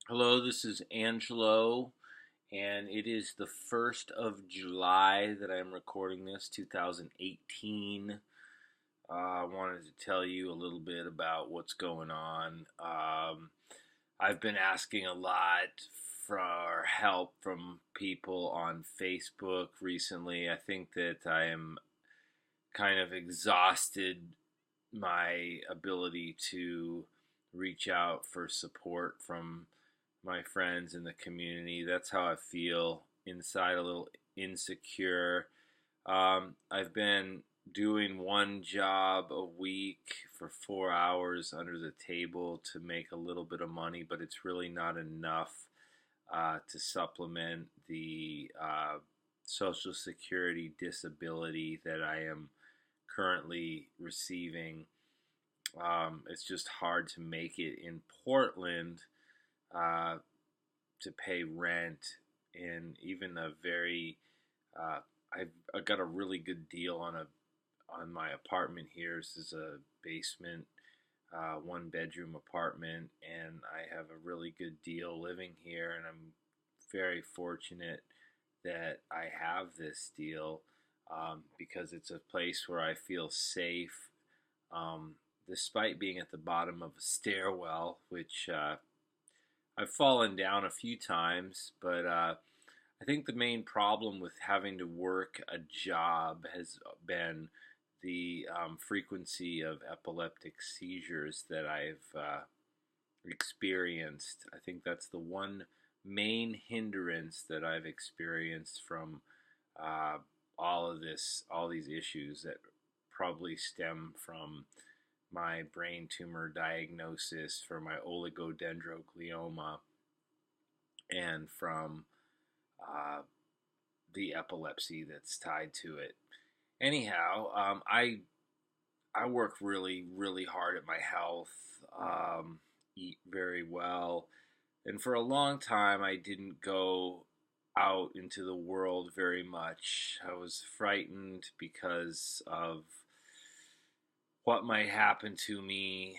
Hello, this is Angelo, and it is the 1st of July that I'm recording this, 2018. I wanted to tell you a little bit about what's going on. I've been asking a lot for help from people on Facebook recently. I think that I am kind of exhausted my ability to reach out for support from my friends in the community. That's how I feel inside, a little insecure. I've been doing one job a week for 4 hours under the table to make a little bit of money, but it's really not enough to supplement the Social Security disability that I am currently receiving. It's just hard to make it in Portland uh, to pay rent, and even a very uh, I got a really good deal on my apartment here. This is a basement, one bedroom apartment, and I have a really good deal living here, and I'm very fortunate that I have this deal because it's a place where I feel safe, um, despite being at the bottom of a stairwell, which I've fallen down a few times, but I think the main problem with having to work a job has been the frequency of epileptic seizures that I've experienced. I think that's the one main hindrance that I've experienced from uh, all these issues that probably stem from my brain tumor diagnosis for my oligodendroglioma and from uh, the epilepsy that's tied to it. Anyhow, I work really hard at my health, eat very well, and for a long time I didn't go out into the world very much. I was frightened because of what might happen to me.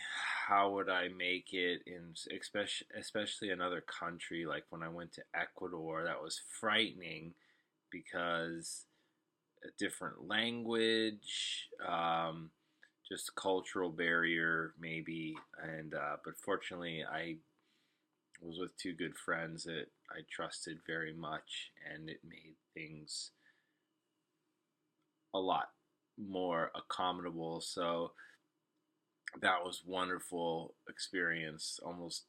How would I make it in, especially another country? Like when I went to Ecuador, that was frightening because a different language, just cultural barrier maybe, and but fortunately I was with two good friends that I trusted very much, and it made things a lot more accommodable. So that was wonderful experience, almost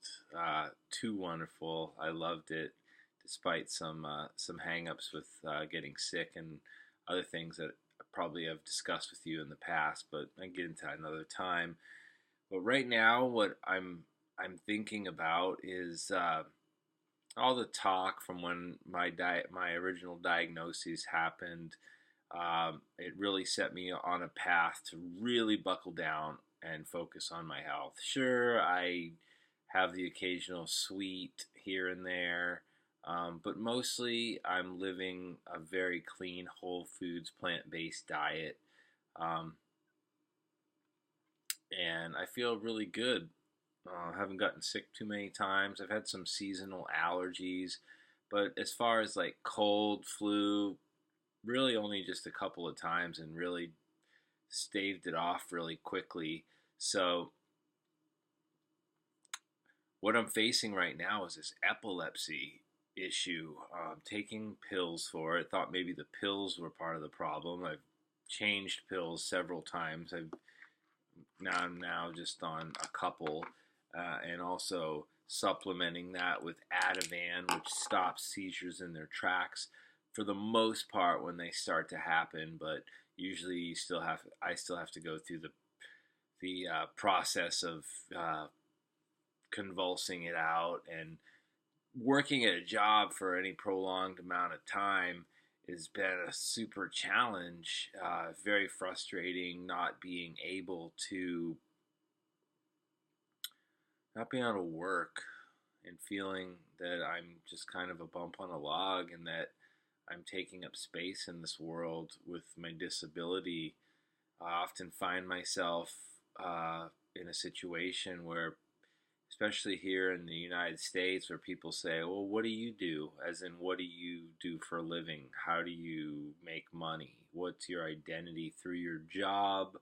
too wonderful. I loved it, despite some hangups with getting sick and other things that I probably have discussed with you in the past, but I get into another time. But right now, what I'm thinking about is all the talk from when my original diagnoses happened. It really set me on a path to really buckle down and focus on my health. Sure, I have the occasional sweet here and there, but mostly I'm living a very clean, whole foods, plant based diet. Um, and I feel really good. I haven't gotten sick too many times. I've had some seasonal allergies, but as far as like cold, flu, really only just a couple of times, and really staved it off really quickly. So what I'm facing right now is this epilepsy issue. I'm taking pills for it. Thought maybe the pills were part of the problem. I've changed pills several times. I'm now just on a couple, and also supplementing that with Ativan, which stops seizures in their tracks for the most part when they start to happen. But usually, I still have to go through the process of convulsing it out, and working at a job for any prolonged amount of time has been a super challenge. Very frustrating not being able to work and feeling that I'm just kind of a bump on a log, and that I'm taking up space in this world with my disability. I often find myself in a situation where especially here in the United States, where people say, well, what do you do? As in, what do you do for a living? How do you make money? What's your identity through your job?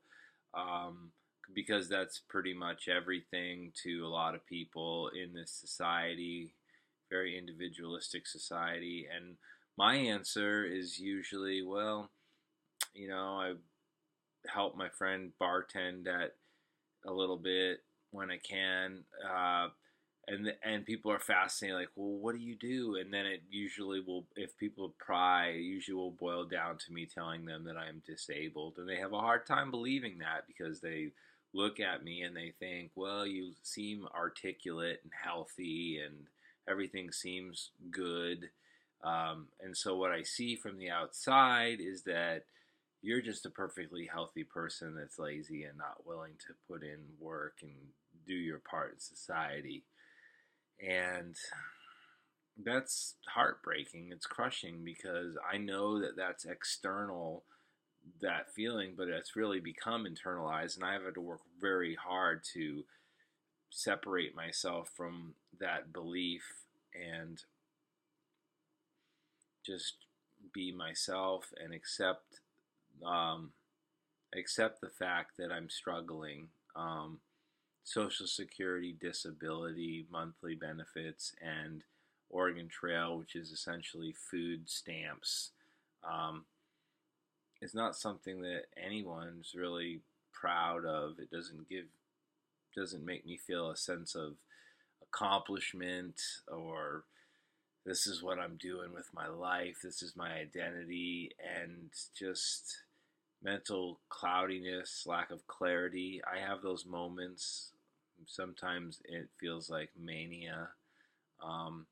Um, because that's pretty much everything to a lot of people in this society, very individualistic society. And my answer is usually, well, I help my friend bartend at a little bit when I can, and people are fascinated, like, well, what do you do? And then it usually will, if people pry, it usually will boil down to me telling them that I'm disabled, and they have a hard time believing that because they look at me and they think, well, you seem articulate and healthy, and everything seems good. And so what I see from the outside is that you're just a perfectly healthy person that's lazy and not willing to put in work and do your part in society. And that's heartbreaking. It's crushing because I know that that's external, that feeling, but it's really become internalized. And I've had to work very hard to separate myself from that belief and just be myself and accept the fact that I'm struggling. Social Security, disability, monthly benefits, and Oregon Trail, which is essentially food stamps, is not something that anyone's really proud of. It doesn't make me feel a sense of accomplishment, or this is what I'm doing with my life, this is my identity, and just mental cloudiness, lack of clarity. I have those moments. Sometimes it feels like mania. Um,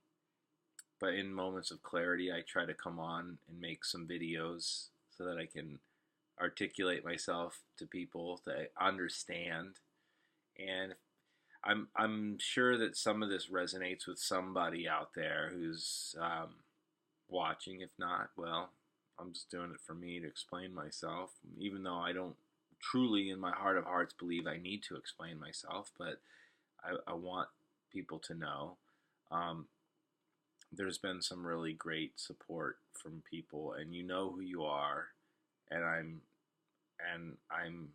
but in moments of clarity, I try to come on and make some videos so that I can articulate myself to people to understand. And I'm sure that some of this resonates with somebody out there who's watching. If not, well, I'm just doing it for me to explain myself, even though I don't truly, in my heart of hearts, believe I need to explain myself, but I want people to know. Um, there's been some really great support from people, and you know who you are, and I'm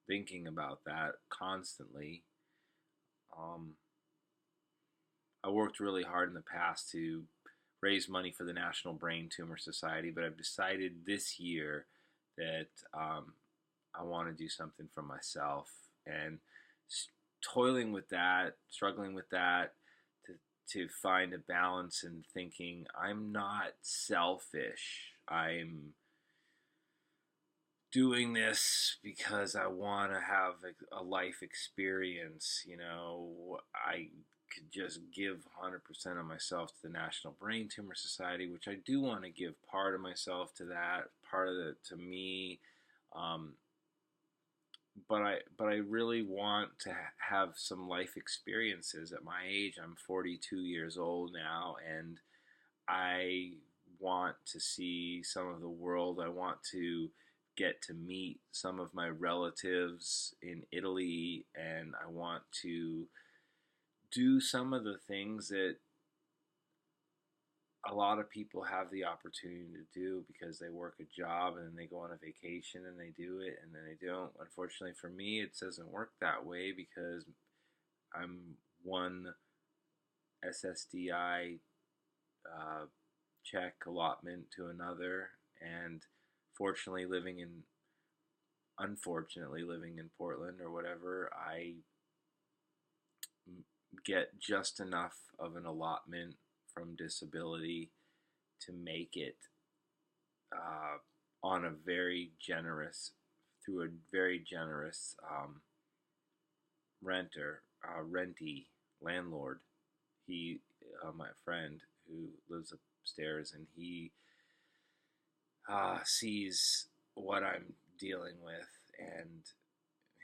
thinking about that constantly. Um, I worked really hard in the past to raise money for the National Brain Tumor Society, but I've decided this year that I want to do something for myself, and toiling with that, struggling with that, to find a balance in thinking I'm not selfish. I'm doing this because I want to have a life experience. I could just give 100% of myself to the National Brain Tumor Society, which I do want to give part of myself to that, part of it to me. But I really want to have some life experiences at my age. I'm 42 years old now, and I want to see some of the world. I want to get to meet some of my relatives in Italy, and I want to do some of the things that a lot of people have the opportunity to do because they work a job and then they go on a vacation and they do it and then they don't. Unfortunately for me, it doesn't work that way because I'm one SSDI check allotment to another, and unfortunately living in Portland or whatever, I get just enough of an allotment from disability to make it on a very generous, through a very generous rentee, landlord. He, my friend who lives upstairs, and he sees what I'm dealing with, and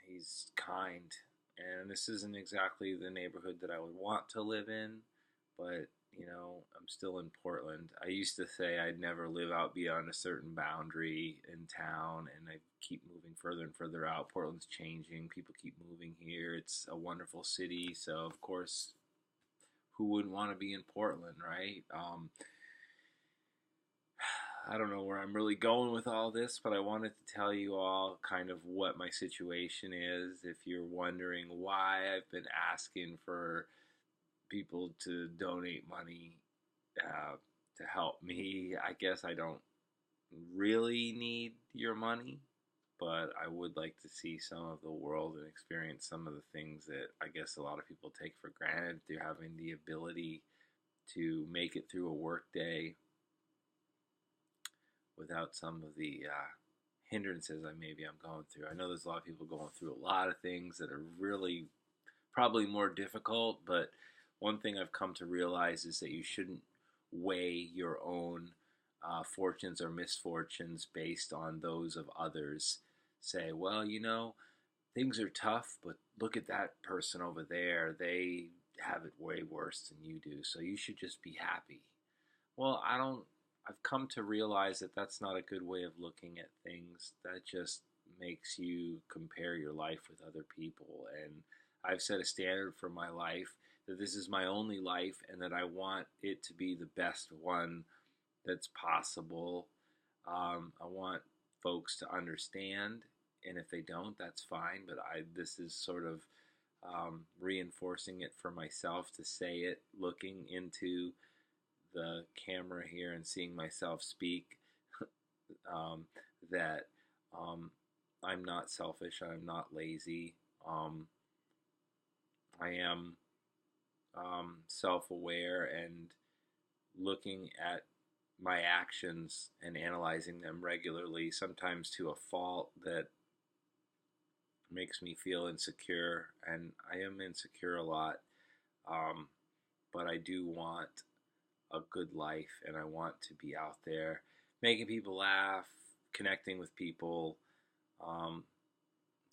he's kind. And this isn't exactly the neighborhood that I would want to live in, but I'm still in Portland. I used to say I'd never live out beyond a certain boundary in town, and I keep moving further and further out. Portland's changing. People keep moving here. It's a wonderful city, so of course, who wouldn't want to be in Portland, right? I don't know where I'm really going with all this, but I wanted to tell you all kind of what my situation is. If you're wondering why I've been asking for people to donate money uh, to help me, I guess I don't really need your money, but I would like to see some of the world and experience some of the things that I guess a lot of people take for granted through having the ability to make it through a work day without some of the hindrances I'm going through. I know there's a lot of people going through a lot of things that are really probably more difficult, but one thing I've come to realize is that you shouldn't weigh your own fortunes or misfortunes based on those of others. Say, well, things are tough, but look at that person over there. They have it way worse than you do, so you should just be happy. Well, I've come to realize that that's not a good way of looking at things. That just makes you compare your life with other people. And I've set a standard for my life that this is my only life and that I want it to be the best one that's possible. I want folks to understand, and if they don't, that's fine. But this is sort of reinforcing it for myself to say it, looking into the camera here and seeing myself speak, that I'm not selfish, I'm not lazy. I am self-aware and looking at my actions and analyzing them regularly, sometimes to a fault that makes me feel insecure, and I am insecure a lot, but I do want a good life, and I want to be out there making people laugh, connecting with people,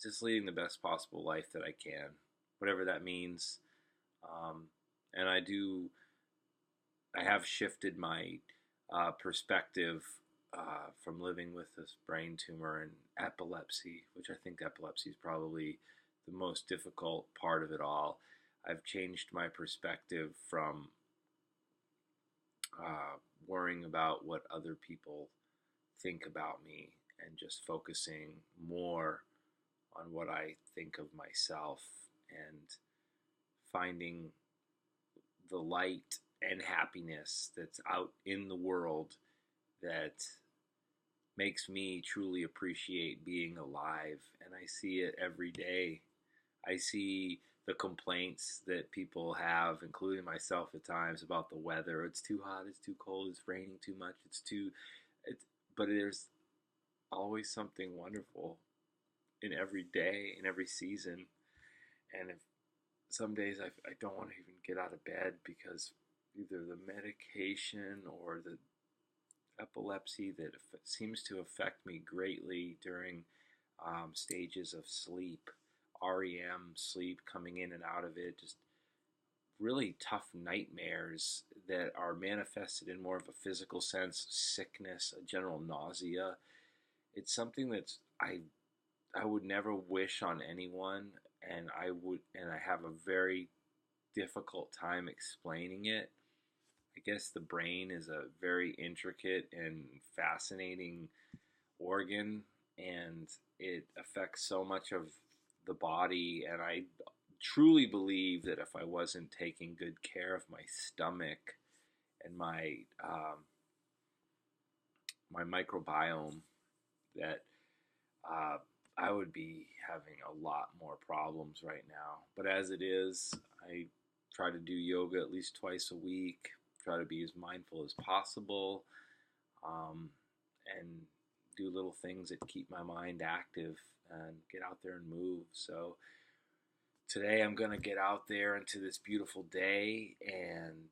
just leading the best possible life that I can, whatever that means. And I have shifted my perspective from living with this brain tumor and epilepsy, which I think epilepsy is probably the most difficult part of it all. I've changed my perspective from worrying about what other people think about me and just focusing more on what I think of myself and finding the light and happiness that's out in the world that makes me truly appreciate being alive. And I see it every day. I see the complaints that people have, including myself at times, about the weather. It's too hot, it's too cold, it's raining too much, but there's always something wonderful in every day, in every season. And if some days I don't want to even get out of bed because either the medication or the epilepsy that seems to affect me greatly during stages of sleep, REM, sleep, coming in and out of it, just really tough nightmares that are manifested in more of a physical sense, sickness, a general nausea. It's something I would never wish on anyone, and I have a very difficult time explaining it. I guess the brain is a very intricate and fascinating organ, and it affects so much of the body, and I truly believe that if I wasn't taking good care of my stomach and my microbiome, that I would be having a lot more problems right now. But as it is, I try to do yoga at least twice a week, try to be as mindful as possible, and do little things that keep my mind active and get out there and move. So today I'm going to get out there into this beautiful day and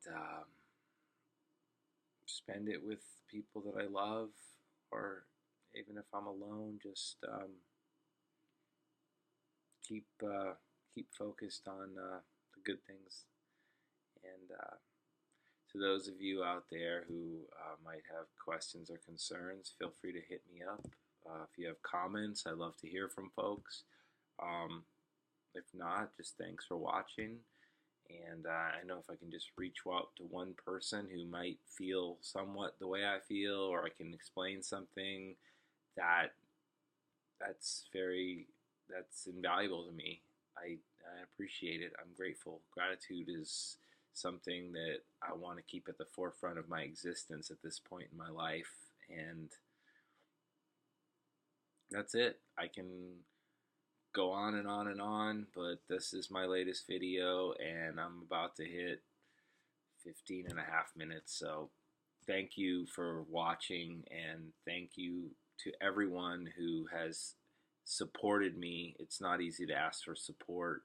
spend it with people that I love, or even if I'm alone, just keep focused on the good things and To those of you out there who might have questions or concerns, feel free to hit me up. If you have comments, I love to hear from folks. Um, if not, just thanks for watching. And I know if I can just reach out to one person who might feel somewhat the way I feel, or I can explain something that that's invaluable to me. I appreciate it. I'm grateful. Gratitude is something that I want to keep at the forefront of my existence at this point in my life, and that's it. I can go on and on and on, but this is my latest video, and I'm about to hit 15 and a half minutes. So thank you for watching, and thank you to everyone who has supported me. It's not easy to ask for support,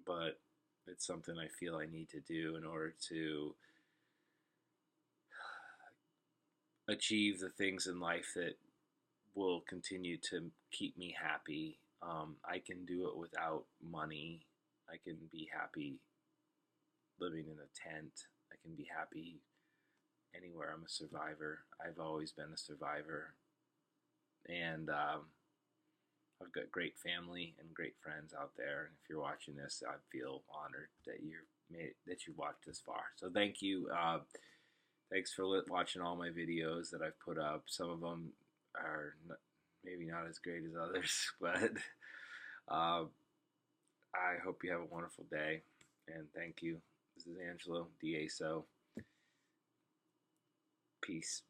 but it's something I feel I need to do in order to achieve the things in life that will continue to keep me happy. I can do it without money. I can be happy living in a tent. I can be happy anywhere. I'm a survivor. I've always been a survivor. And I've got great family and great friends out there. And if you're watching this, I feel honored that you watched this far. So thank you. Thanks for watching all my videos that I've put up. Some of them are maybe not as great as others, but I hope you have a wonderful day. And thank you. This is Angelo D'Aso. Peace.